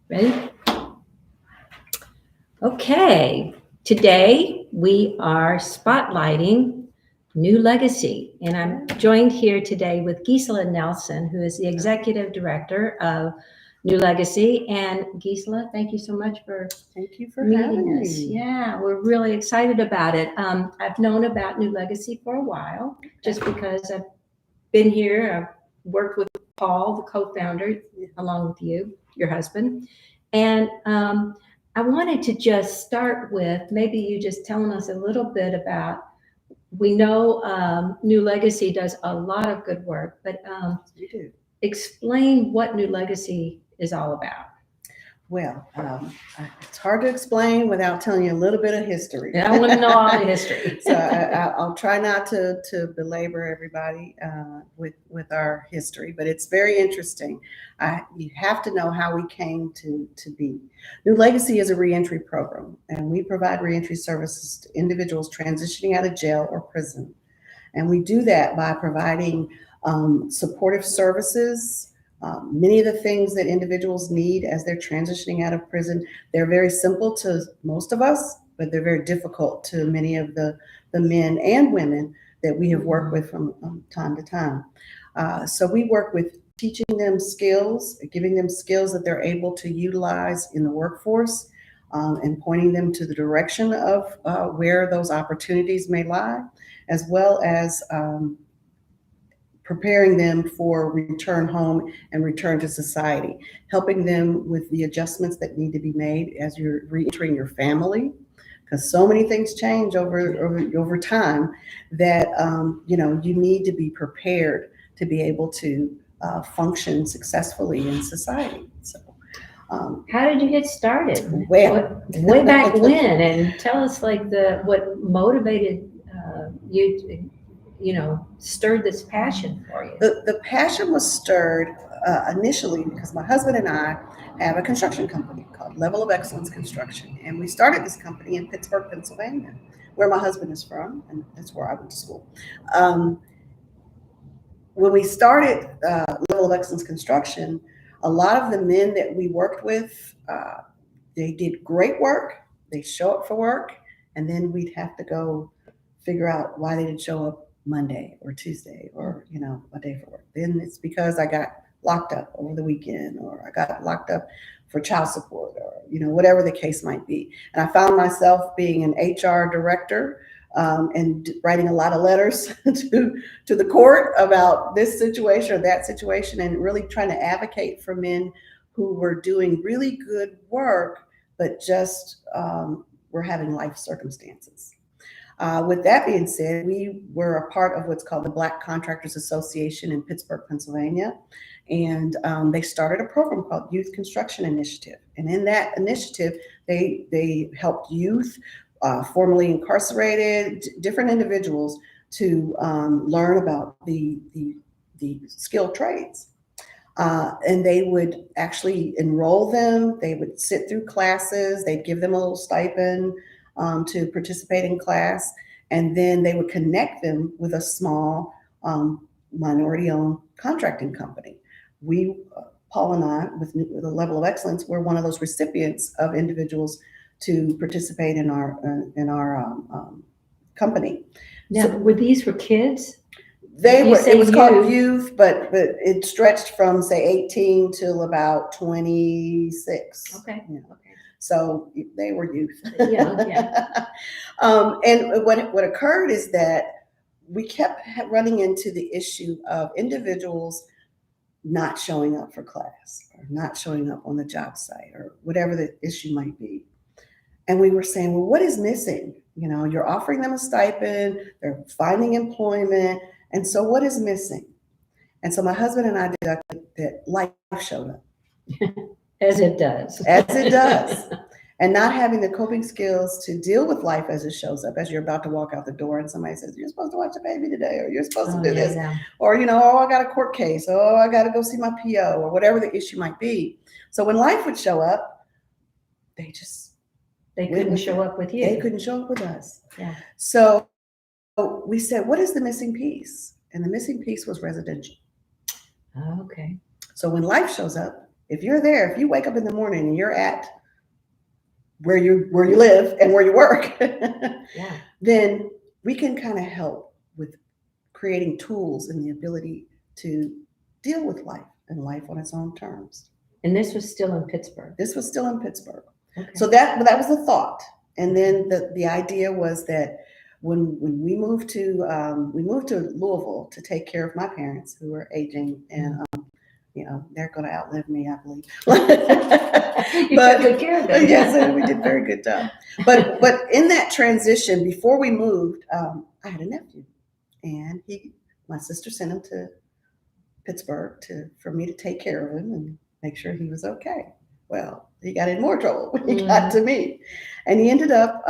Ready? Okay. Today we are spotlighting New Legacy, and I'm joined here today with Gisela Nelson, who is the Executive Director of New Legacy. And Gisela, thank you so much for Thank you for meeting having us. me. Yeah, we're really excited about it. I've known about New Legacy for a while, just because I've been here. I've worked with Paul, the co-founder, along with you, your husband. And I wanted to just start with maybe you just telling us a little bit about. We know New Legacy does a lot of good work, but We do. explain what New Legacy is all about. Well, it's hard to explain without telling you a little bit of history. And I want to know all the history. So I'll try not to belabor everybody with our history, but it's very interesting. You have to know how we came to be. New Legacy is a reentry program, and we provide reentry services to individuals transitioning out of jail or prison. And we do that by providing supportive services. Many of the things that individuals need as they're transitioning out of prison, they're very simple to most of us, but they're very difficult to many of the men and women that we have worked with from time to time. So we work with teaching them skills, giving them skills that they're able to utilize in the workforce, and pointing them to the direction of where those opportunities may lie, as well as preparing them for return home and return to society, helping them with the adjustments that need to be made as you're reentering your family, because so many things change over time that you need to be prepared to be able to function successfully in society. So, How did you get started? well, Way back when, and tell us like what motivated you, stirred this passion for you. the passion was stirred initially because my husband and I have a construction company called Level of Excellence Construction. And we started this company in Pittsburgh, Pennsylvania, where my husband is from, and that's where I went to school. Um, when we started Level of Excellence Construction, a lot of the men that we worked with, they did great work. They show up for work, and then we'd have to go figure out why they didn't show up Monday or Tuesday or a day for work. Then it's because I got locked up over the weekend, or I got locked up for child support, or whatever the case might be. And I found myself being an HR director, and writing a lot of letters to the court about this situation or that situation, and really trying to advocate for men who were doing really good work, but just were having life circumstances. With that being said, we were a part of what's called the Black Contractors Association in Pittsburgh, Pennsylvania. And they started a program called Youth Construction Initiative. And in that initiative, they helped youth, formerly incarcerated, different individuals to learn about the skilled trades. And they would actually enroll them. They would sit through classes. They'd give them a little stipend to participate in class. And then they would connect them with a small minority owned contracting company. We, Paul and I, with the Level of Excellence, were one of those recipients of individuals to participate in our company. Now, So were these for kids? they You were. say It was called youth. youth, but it stretched from say 18 till about 26. Okay. Yeah. Okay. So they were youth. Yeah. And what occurred is that we kept running into the issue of individuals not showing up for class, or not showing up on the job site, or whatever the issue might be. And we were saying, well, what is missing? You're offering them a stipend, they're finding employment. And so what is missing? And so my husband and I deducted that life showed up. As it does. As it does. And not having the coping skills to deal with life as it shows up, as you're about to walk out the door and somebody says, you're supposed to watch the baby today, or you're supposed to do this, Yeah. or, oh, I got a court case, oh, I got to go see my PO, or whatever the issue might be. So when life would show up, They couldn't show up with you. They couldn't show up with us. Yeah. So we said, what is the missing piece? And the missing piece was residential. Okay. So when life shows up, if you're there, if you wake up in the morning and you're at where you live and where you work, Yeah. then we can kind of help with creating tools and the ability to deal with life and life on its own terms. And this was still in Pittsburgh. This was still in Pittsburgh. Okay. So that was the thought. And then the idea was that when we moved to Louisville to take care of my parents who were aging, and they're going to outlive me, I believe. You took good care of them. Yes, we did a very good job. But in that transition, before we moved, I had a nephew, and my sister sent him to Pittsburgh for me to take care of him and make sure he was okay. Well, he got in more trouble when he got to me, and he ended up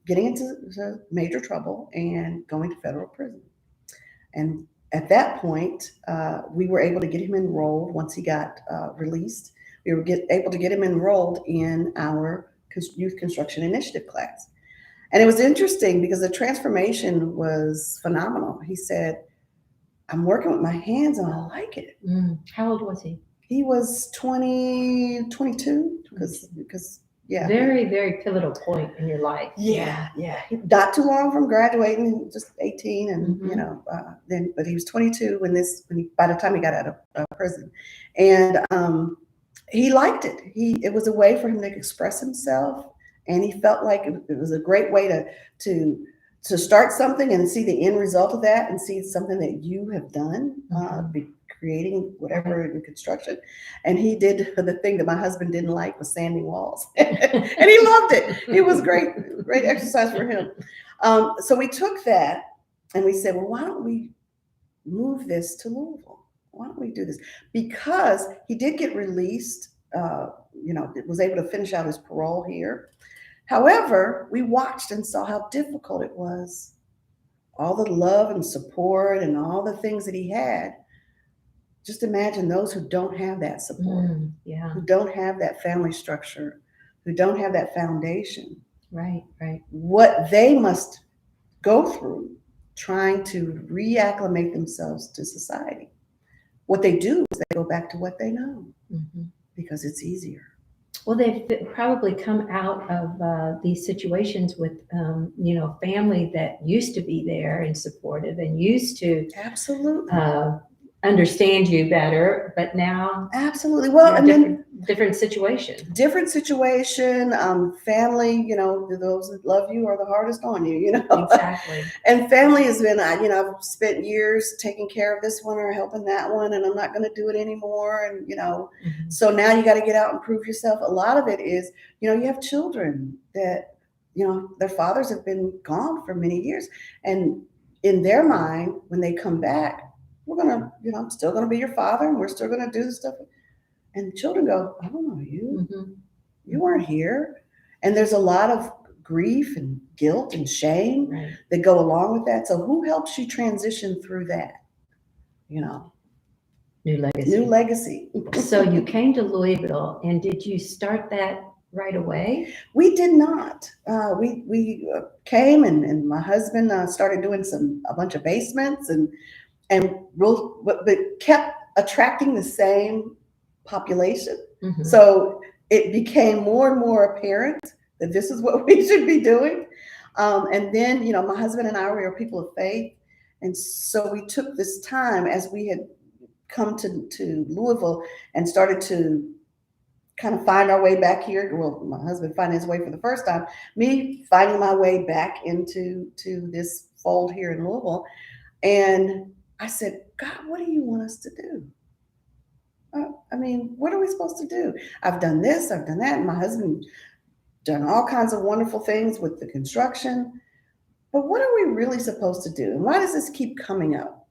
getting into major trouble and going to federal prison. And at that point, we were able to get him enrolled. Once he got released, we were able to get him enrolled in our youth construction initiative class. And it was interesting because the transformation was phenomenal. He said, "I'm working with my hands and I like it." How old was he? He was 22, because yeah. Very, very pivotal point in your life. Yeah. Not too long from graduating, just 18, and but he was 22 by the time he got out of prison, and he liked it. It was a way for him to express himself, and he felt like it was a great way to start something and see the end result of that, and see something that you have done, creating whatever in construction. And he did the thing that my husband didn't like, was sanding walls. And he loved it. It was great exercise for him. So we took that and we said, well, why don't we move this to Louisville? Why don't we do this? Because he did get released, was able to finish out his parole here. However, we watched and saw how difficult it was. All the love and support and all the things that he had. Just imagine those who don't have that support, who don't have that family structure, who don't have that foundation. Right. What they must go through trying to reacclimate themselves to society. What they do is they go back to what they know because it's easier. Well, they've probably come out of these situations with, family that used to be there and supportive and used to absolutely understand you better, but now absolutely. Well, different situation. Family, those that love you are the hardest on you, Exactly. And family has been, I've spent years taking care of this one or helping that one, and I'm not going to do it anymore. And, so now you got to get out and prove yourself. A lot of it is, you have children that, their fathers have been gone for many years. And in their mind, when they come back, we're going to, I'm still going to be your father, and we're still going to do the stuff. And the children go, I don't know you. You weren't here. And there's a lot of grief and guilt and shame that go along with that. So who helps you transition through that? New legacy. So you came to Louisville, and did you start that right away? We did not. We came, and my husband started doing a bunch of basements but kept attracting the same population. So it became more and more apparent that this is what we should be doing. And then, my husband and I were people of faith. And so we took this time as we had come to Louisville and started to kind of find our way back here. Well, my husband finding his way for the first time, me finding my way back into this fold here in Louisville. And I said, God, what do you want us to do? What are we supposed to do? I've done this, I've done that. And my husband done all kinds of wonderful things with the construction. But what are we really supposed to do? And why does this keep coming up,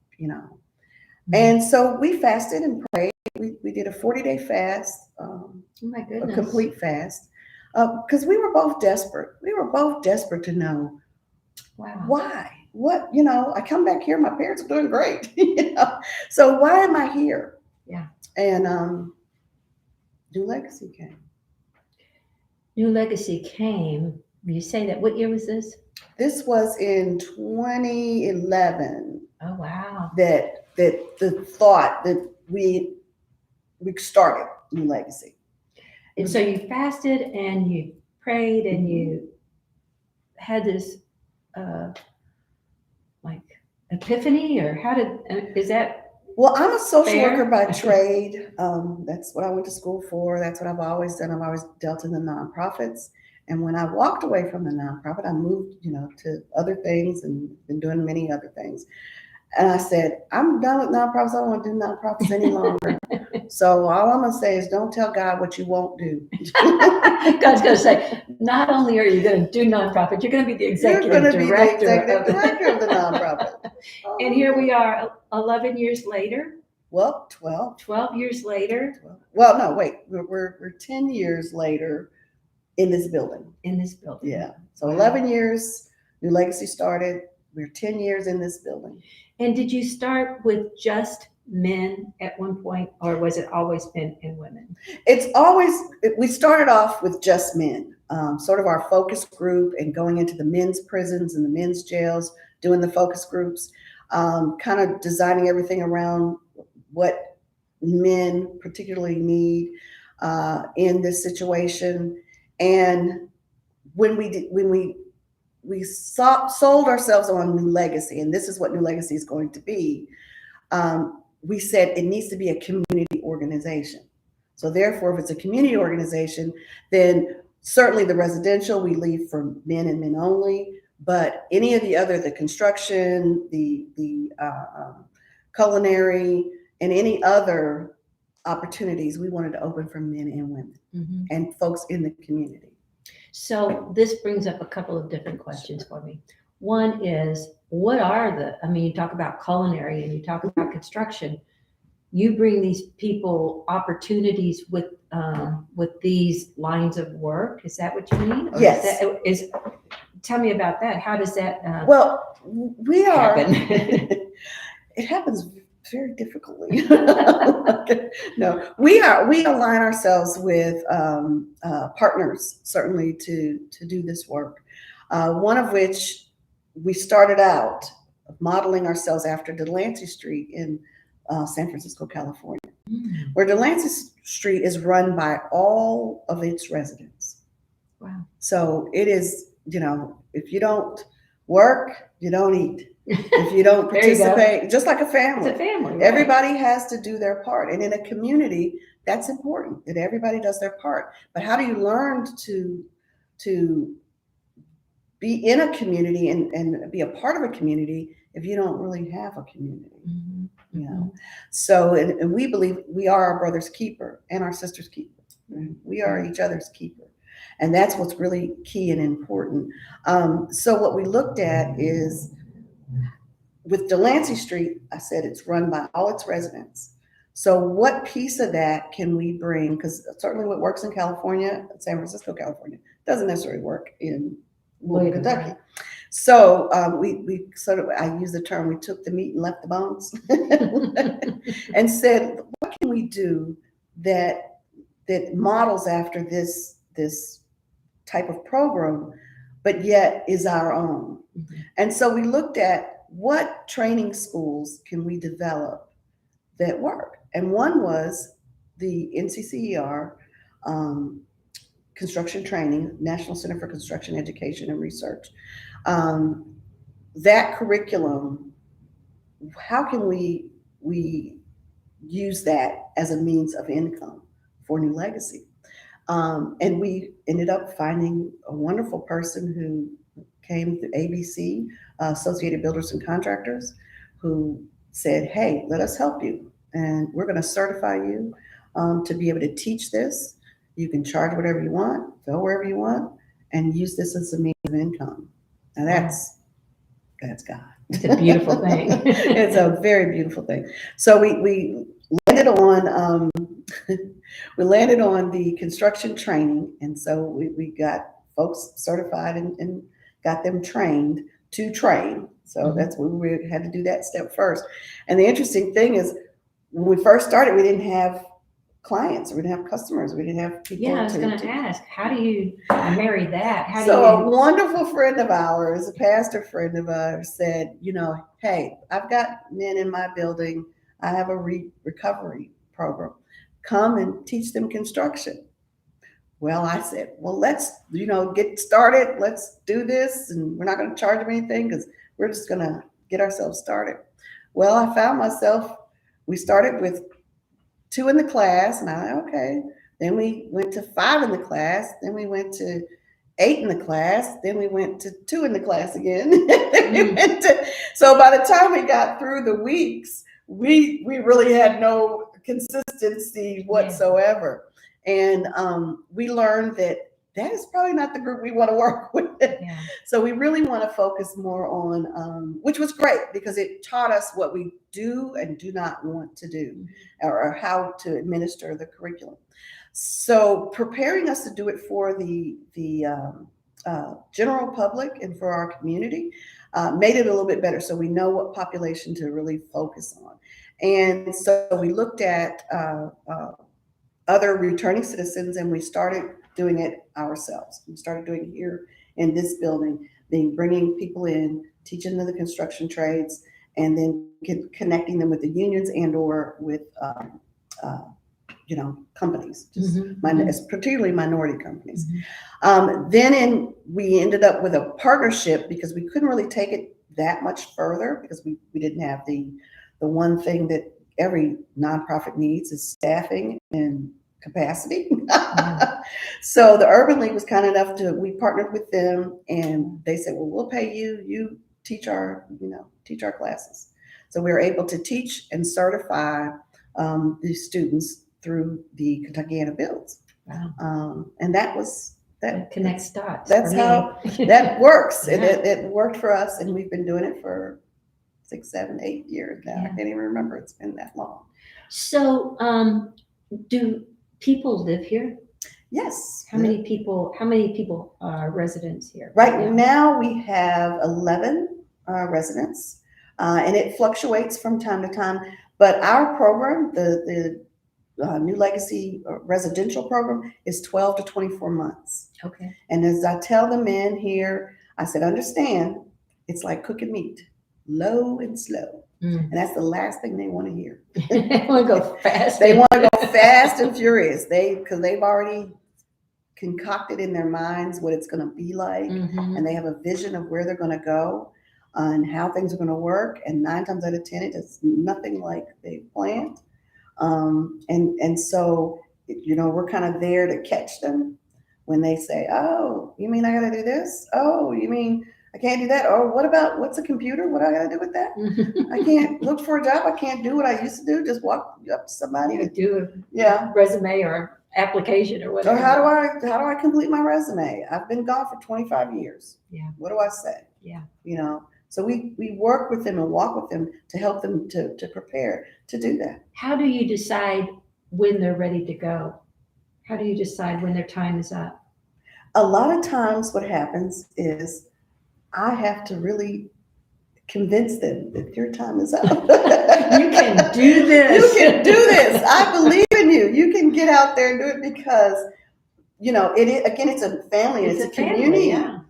And so we fasted and prayed. We did a 40-day fast, oh my goodness. A complete fast, because we were both desperate. We were both desperate to know why. What, I come back here, my parents are doing great, So why am I here? Yeah. And New Legacy came. New Legacy came. You say that. What year was this? This was in 2011. Oh wow. That the thought that we started. New Legacy. And so you fasted and you prayed and you had this like epiphany, or how did is that Well, I'm a social fair? worker by trade. That's what I went to school for. That's what I've always done. I've always dealt in the nonprofits. And when I walked away from the nonprofit, I moved, to other things and been doing many other things. And I said, I'm done with nonprofits. I don't want to do nonprofits any longer. So all I'm gonna say is, don't tell God what you won't do. God's going to say, not only are you going to do nonprofit, you're going to be the You're executive going to be the director executive of director of the nonprofit. And here we are 11 years later, Well, 12. 12 years later Well, no, wait. We're 10 years later in this building. in this building. Yeah. So Wow. 11 years, New Legacy started. We're 10 years in this building. And did you start with just men at one point, or was it always men and women? We started off with just men, sort of our focus group, and going into the men's prisons and the men's jails, doing the focus groups, kind of designing everything around what men particularly need in this situation. And when we sold ourselves on New Legacy, and this is what New Legacy is going to be, we said it needs to be a community organization. So therefore, if it's a community organization, then certainly the residential we leave for men and men only, but any of the other, the construction, the culinary, and any other opportunities, we wanted to open for men and women and folks in the community. So this brings up a couple of different questions for me. One is, you talk about culinary and you talk about construction. You bring these people opportunities with these lines of work. Is that what you mean? Or Yes. Tell me about that. How does that well, we are. happen? It happens very difficultly. No, we align ourselves with partners, certainly, to do this work. One of which we started out modeling ourselves after Delancey Street in San Francisco, California, where Delancey Street is run by all of its residents. Wow. So it is, if you don't work, you don't eat. If you don't participate, just like a family. It's a family. Right? Everybody has to do their part. And in a community, that's important, that everybody does their part. But how do you learn to be in a community and be a part of a community if you don't really have a community? So, and we believe we are our brother's keeper and our sister's keeper. Right? We are each other's keeper. And that's what's really key and important. So what we looked at is, with Delancey Street, I said it's run by all its residents. So what piece of that can we bring? Because certainly what works in California, San Francisco, California, doesn't necessarily work in Louisville, Kentucky. So we sort of, I use the term, we took the meat and left the bones and said, what can we do that models after this type of program, but yet is our own? And so we looked at what training schools can we develop that work? And one was the NCCER construction training, National Center for Construction Education and Research. That curriculum, how can we use that as a means of income for New Legacy? And we ended up finding a wonderful person who came through ABC, Associated Builders and Contractors, who said, hey, let us help you. And we're going to certify you to be able to teach this. You can charge whatever you want, go wherever you want, and use this as a means of income. Now that's God. It's a beautiful thing. It's a very beautiful thing. So we landed on the construction training, and so we got folks certified and got them trained to train. So that's when we had to do that step first. And the interesting thing is, when we first started, we didn't have clients, we didn't have customers, we didn't have people. Yeah, I was going to ask, how do you marry that? A wonderful friend of ours, a pastor friend of ours, said, hey, I've got men in my building. I have a recovery program. come and teach them construction. Well, I said, well, let's, get started. Let's do this. And we're not going to charge them anything because we're just going to get ourselves started. Well, I found myself, we started with 2 in the class, and okay. Then we went to 5 in the class. Then we went to 8 in the class. Then we went to 2 in the class again. So by the time we got through the weeks, we really had no consistency whatsoever. And we learned that is probably not the group we want to work with. Yeah. So we really want to focus more on, which was great because it taught us what we do and do not want to do, or how to administer the curriculum. So preparing us to do it for the general public and for our community made it a little bit better. So we know what population to really focus on. And so we looked at other returning citizens, and we started doing it ourselves. We started doing it here in this building, bringing people in, teaching them the construction trades, and then connecting them with the unions and or with companies, particularly minority companies. We ended up with a partnership because we couldn't really take it that much further because we didn't have the one thing that every nonprofit needs is staffing and capacity. So the Urban League was kind enough we partnered with them, and they said, well, we'll pay you teach our classes. So we were able to teach and certify these students through the Kentuckiana Builds. Wow. And that connects dots. That's how that works. Yeah. It worked for us, and we've been doing it for 6, 7, 8 years now. Yeah. I can't even remember. It's been that long. So do people live here? Yes. How many people are residents here? Right now we have 11 residents, and it fluctuates from time to time. But our program, the New Legacy residential program, is 12 to 24 months. Okay. And as I tell the men here, I said, understand, it's like cooking meat, low and slow. And that's the last thing they want to hear. They want to go fast. They want to go fast and furious. Because they've already concocted in their minds what it's going to be like, and they have a vision of where they're going to go and how things are going to work. And 9 times out of 10, it is nothing like they planned. And so, we're kind of there to catch them when they say, oh, you mean I got to do this? Oh, you mean I can't do that? Or what's a computer? What do I got to do with that? I can't look for a job. I can't do what I used to do. Just walk up to somebody and do a resume or application or whatever. Or how do I complete my resume? I've been gone for 25 years. Yeah. What do I say? Yeah. So we work with them and walk with them to help them to prepare to do that. How do you decide when they're ready to go? How do you decide when their time is up? A lot of times what happens is I have to really convince them that your time is up. You can do this. You can do this. I believe in you. You can get out there and do it because, it's a family. It's a community.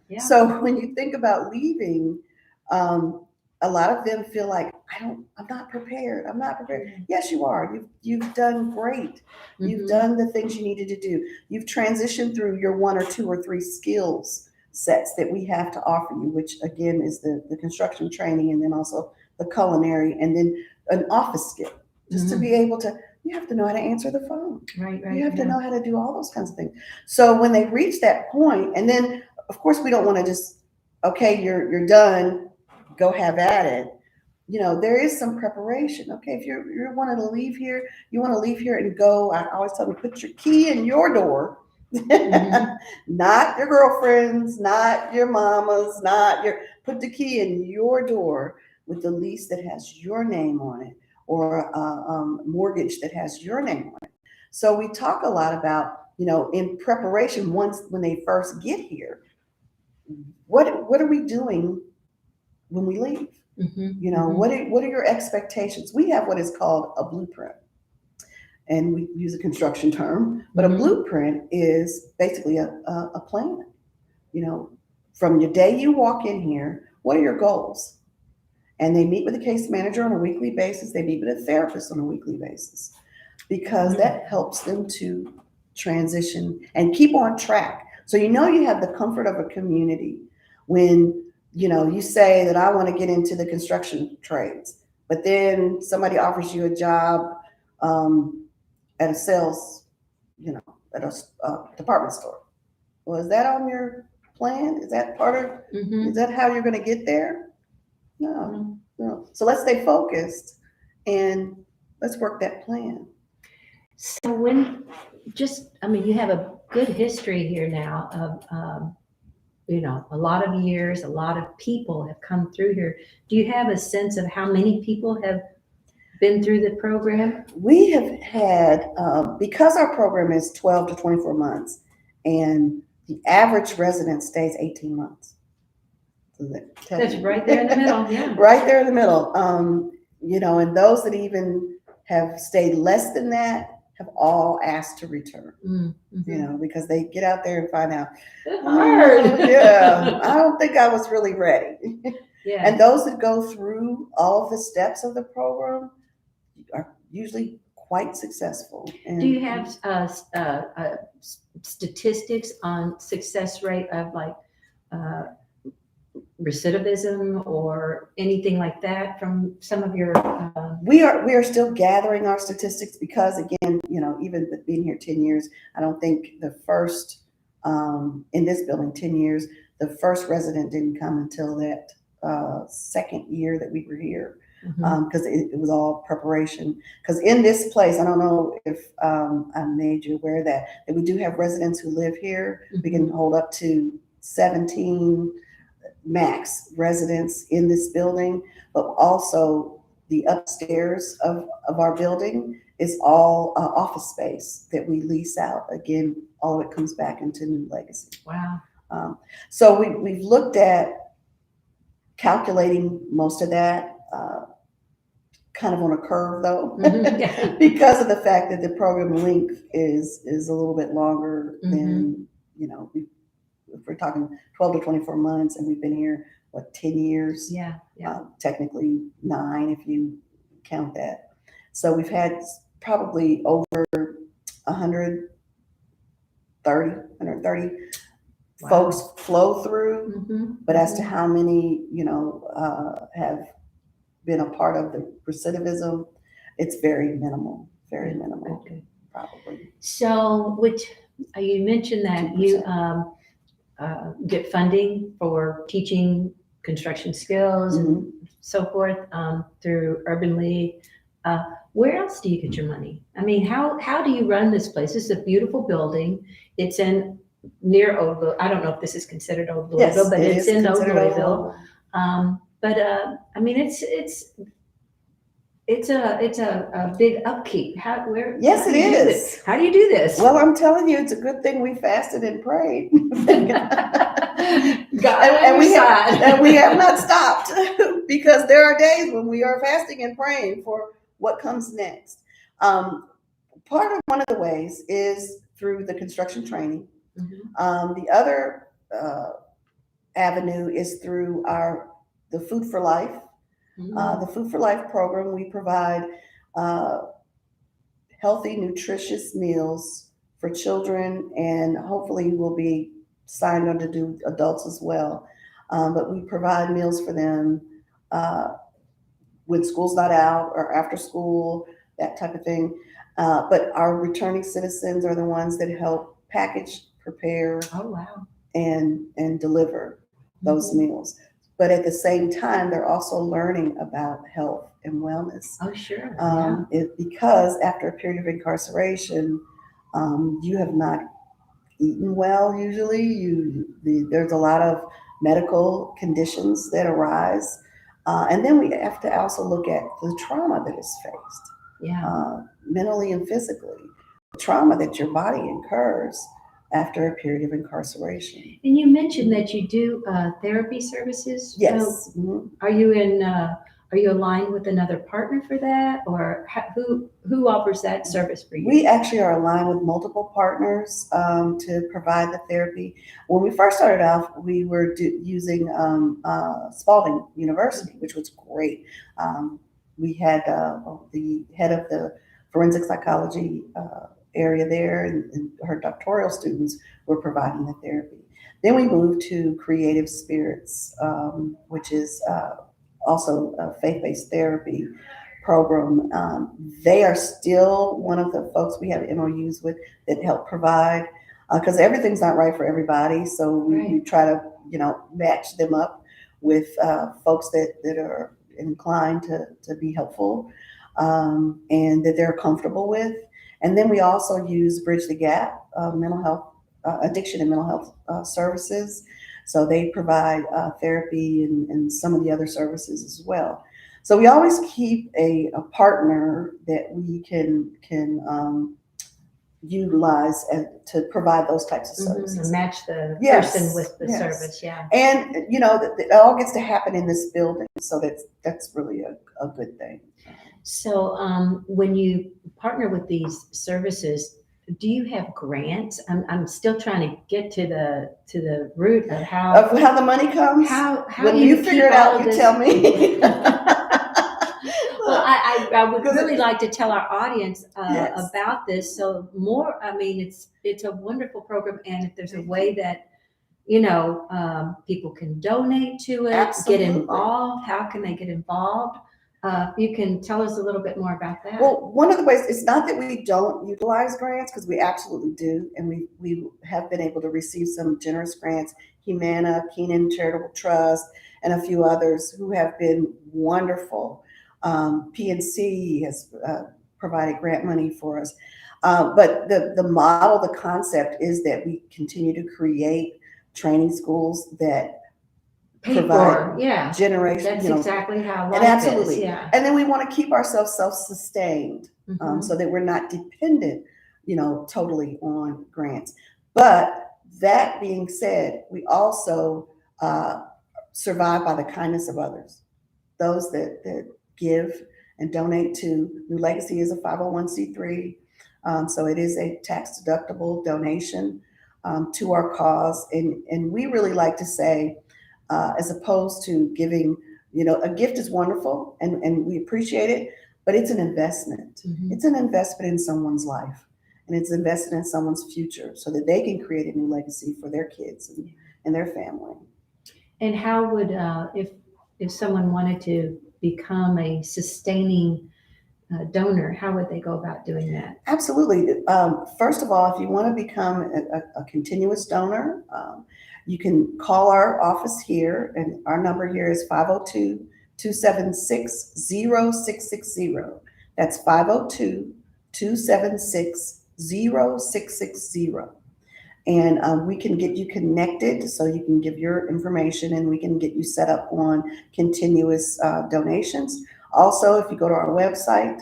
Yeah. So when you think about leaving, a lot of them feel like, I'm not prepared. I'm not prepared. Yes, you are. You've done great. You've done the things you needed to do. You've transitioned through your 1 or 2 or 3 skills sets that we have to offer you, which again is the construction training, and then also the culinary, and then an office skill, just to be able to, you have to know how to answer the phone. Right. You have to know how to do all those kinds of things. So when they reach that point, and then of course we don't want to just, okay, you're done, go have at it. There is some preparation. Okay, if you're wanting to leave here, you want to leave here and go. I always tell them, put your key in your door. Not your girlfriend's, not your mama's, put the key in your door with the lease that has your name on it, or a mortgage that has your name on it. So we talk a lot about, in preparation, when they first get here, what are we doing when we leave? What are your expectations? We have what is called a blueprint. And we use a construction term, but a blueprint is basically a plan. From your day you walk in here, what are your goals? And they meet with the case manager on a weekly basis. They meet with a therapist on a weekly basis. because that helps them to transition and keep on track. So you have the comfort of a community when you say that I want to get into the construction trades, but then somebody offers you a job at a sales, at a department store. Well, is that on your plan? Is that part of? Is that how you're going to get there? No, no. So let's stay focused and let's work that plan. So you have a good history here now of, a lot of years, a lot of people have come through here. Do you have a sense of how many people have been through the program? We have had, because our program is 12 to 24 months, and the average resident stays 18 months. So That's right there in the middle, yeah. Right there in the middle. And those that even have stayed less than that have all asked to return, because they get out there and find out, I don't think I was really ready. Yeah. And those that go through all of the steps of the program are usually quite successful. And do you have statistics on success rate of recidivism or anything like that from some of your? We are still gathering our statistics because, again, even with being here 10 years, I don't think the first in this building 10 years, the first resident didn't come until that second year that we were here. Because it was all preparation. Because in this place, I don't know if I made you aware that we do have residents who live here. We can hold up to 17 max residents in this building, but also the upstairs of our building is all office space that we lease out. Again, all of it comes back into New Legacy. Wow. So we've looked at calculating most of that. Kind of on a curve though, because of the fact that the program length is a little bit longer than, if we're talking 12 to 24 months and we've been here, 10 years? Yeah. Technically 9 if you count that. So we've had probably over 130 folks flow through, but as to how many, have been a part of the recidivism, it's very minimal, okay. Probably. So, you mentioned that 2%. You get funding for teaching construction skills and so forth through Urban League. Where else do you get your money? I mean, how do you run this place? This is a beautiful building. It's near Old Louisville. I don't know if this is considered Old Louisville, but it's in Old Louisville. I mean, it's a big upkeep. Yes, it is. How do you do this? Well, I'm telling you, it's a good thing we fasted and prayed. and we have not stopped because there are days when we are fasting and praying for what comes next. One of the ways is through the construction training. The other avenue is through the Food for Life. The Food for Life program, we provide healthy, nutritious meals for children, and hopefully we'll be signed on to do adults as well. But we provide meals for them when school's not out or after school, that type of thing. But our returning citizens are the ones that help package, prepare, and deliver those meals. But at the same time, they're also learning about health and wellness. Oh, sure. Because after a period of incarceration, you have not eaten well usually. There's a lot of medical conditions that arise. And then we have to also look at the trauma that is faced, mentally and physically. The trauma that your body incurs after a period of incarceration. And you mentioned that you do therapy services. Yes. So are you aligned with another partner for that, or who offers that service for you? We actually are aligned with multiple partners to provide the therapy. When we first started off, we were using Spalding University, which was great. We had the head of the forensic psychology area there, and her doctoral students were providing the therapy. Then we moved to Creative Spirits, which is also a faith-based therapy program. They are still one of the folks we have MOUs with that help provide, because everything's not right for everybody. So we try to, match them up with folks that are inclined to be helpful, and that they're comfortable with. And then we also use Bridge the Gap mental health, addiction and mental health services. So they provide therapy and some of the other services as well. So we always keep a partner that we can utilize to provide those types of services. Match the Yes, person with the yes. service, yeah. And it all gets to happen in this building, so that's really a good thing. So when you partner with these services, do you have grants? I'm still trying to get to the root of how the money comes. How when do you figure it keep all out, of you this? tell me. Well, I would Because really like to tell our audience Yes. about this. So more, I mean, it's a wonderful program, and if there's a way that people can donate to it, Absolutely. get involved. How can they get involved? You can tell us a little bit more about that. Well, one of the ways, it's not that we don't utilize grants, because we absolutely do, and we have been able to receive some generous grants, Humana, Keenan Charitable Trust, and a few others who have been wonderful. PNC has provided grant money for us. But the model, the concept is that we continue to create training schools that Paid provide for, yeah. generation. That's exactly how life And absolutely. is. Yeah. And then we want to keep ourselves self-sustained, Mhm. so that we're not dependent, totally on grants. But that being said, we also survive by the kindness of others. Those that give and donate to New Legacy is a 501c3. So it is a tax deductible donation to our cause. And we really like to say, as opposed to giving, a gift is wonderful and we appreciate it, but it's an investment. Mhm. It's an investment in someone's life, and it's invested in someone's future so that they can create a new legacy for their kids and their family. And how would, if someone wanted to become a sustaining donor, how would they go about doing that? Absolutely. First of all, if you want to become a continuous donor, you can call our office here, and our number here is 502-276-0660. That's 502-276-0660. And we can get you connected, so you can give your information and we can get you set up on continuous donations. Also, if you go to our website,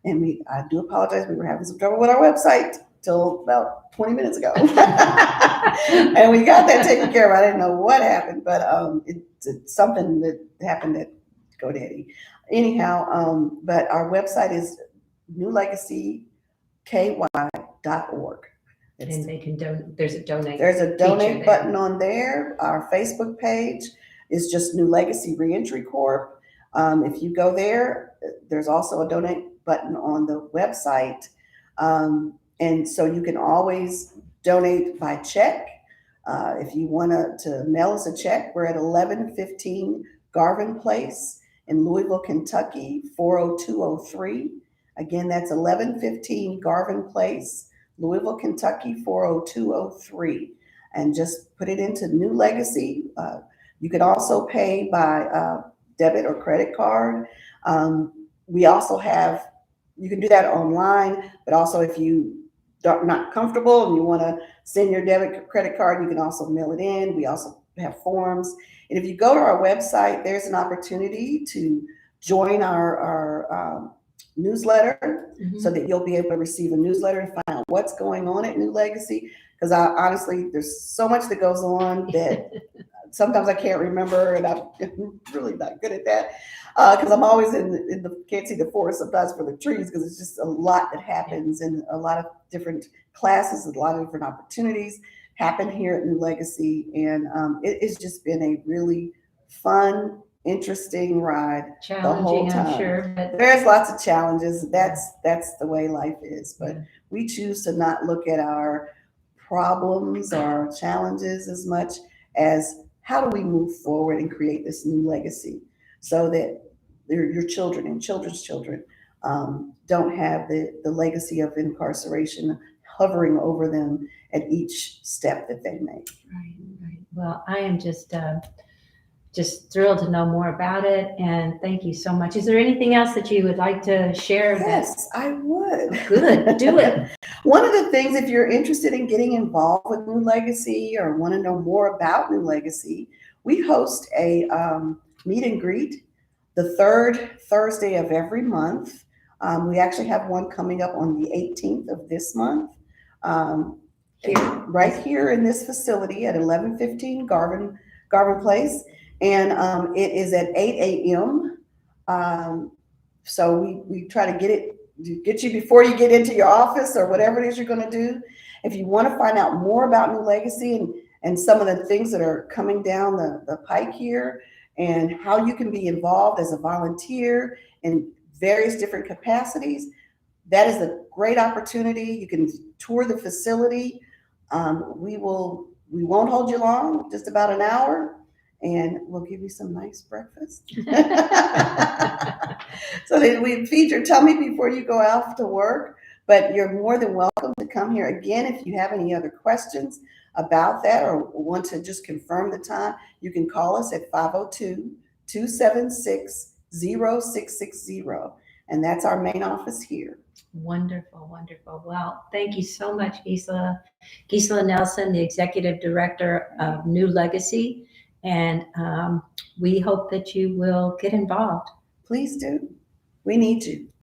and I do apologize, we were having some trouble with our website till about 20 minutes ago. And we got that taken care of. I didn't know what happened, but it's something that happened at GoDaddy. Anyhow, but our website is newlegacyky.org. And they can donate. There's a donate. There's a donate there. button on there. Our Facebook page is just New Legacy Reentry Corp. If you go there, there's also a donate button on the website. And so you can always donate by check. If you want to mail us a check, we're at 1115 Garvin Place in Louisville, Kentucky, 40203. Again, that's 1115 Garvin Place, Louisville, Kentucky, 40203. And just put it into New Legacy. You can also pay by debit or credit card. We also have, you can do that online, but also if you are not comfortable and you want to send your debit credit card, you can also mail it in. We also have forms. And if you go to our website, there's an opportunity to join our newsletter, so that you'll be able to receive a newsletter and find out what's going on at New Legacy. Because honestly, there's so much that goes on that sometimes I can't remember, and I'm really not good at that, because I'm always can't see the forest sometimes for the trees, because it's just a lot that happens, and a lot of different classes, a lot of different opportunities happen here at New Legacy, and it's just been a really fun interesting ride the whole Challenging, I'm time. sure, but There's lots of challenges. That's the way life is. But Yeah. we choose to not look at our problems or challenges as much as how do we move forward and create this new legacy so that your children and children's children don't have the legacy of incarceration hovering over them at each step that they make. right, right. Well, I am just thrilled to know more about it, and thank you so much. Is there anything else that you would like to share? Yes, I would. Good, do it. One of the things, if you're interested in getting involved with New Legacy or want to know more about New Legacy, we host a meet and greet the third Thursday of every month. We actually have one coming up on the 18th of this month, right here in this facility at 1115 Garvin Place. And it is at 8 a.m. So we try to get you before you get into your office or whatever it is you're going to do. If you want to find out more about New Legacy and some of the things that are coming down the pike here and how you can be involved as a volunteer in various different capacities, that is a great opportunity. You can tour the facility. We won't hold you long, just about an hour, and we'll give you some nice breakfast. So that we feed your tummy before you go out to work. But you're more than welcome to come here again. If you have any other questions about that or want to just confirm the time, you can call us at 502-276-0660. And that's our main office here. Wonderful, wonderful. Well, thank you so much, Gisela. Gisela Nelson, the Executive Director of New Legacy. And we hope that you will get involved. Please do. We need you.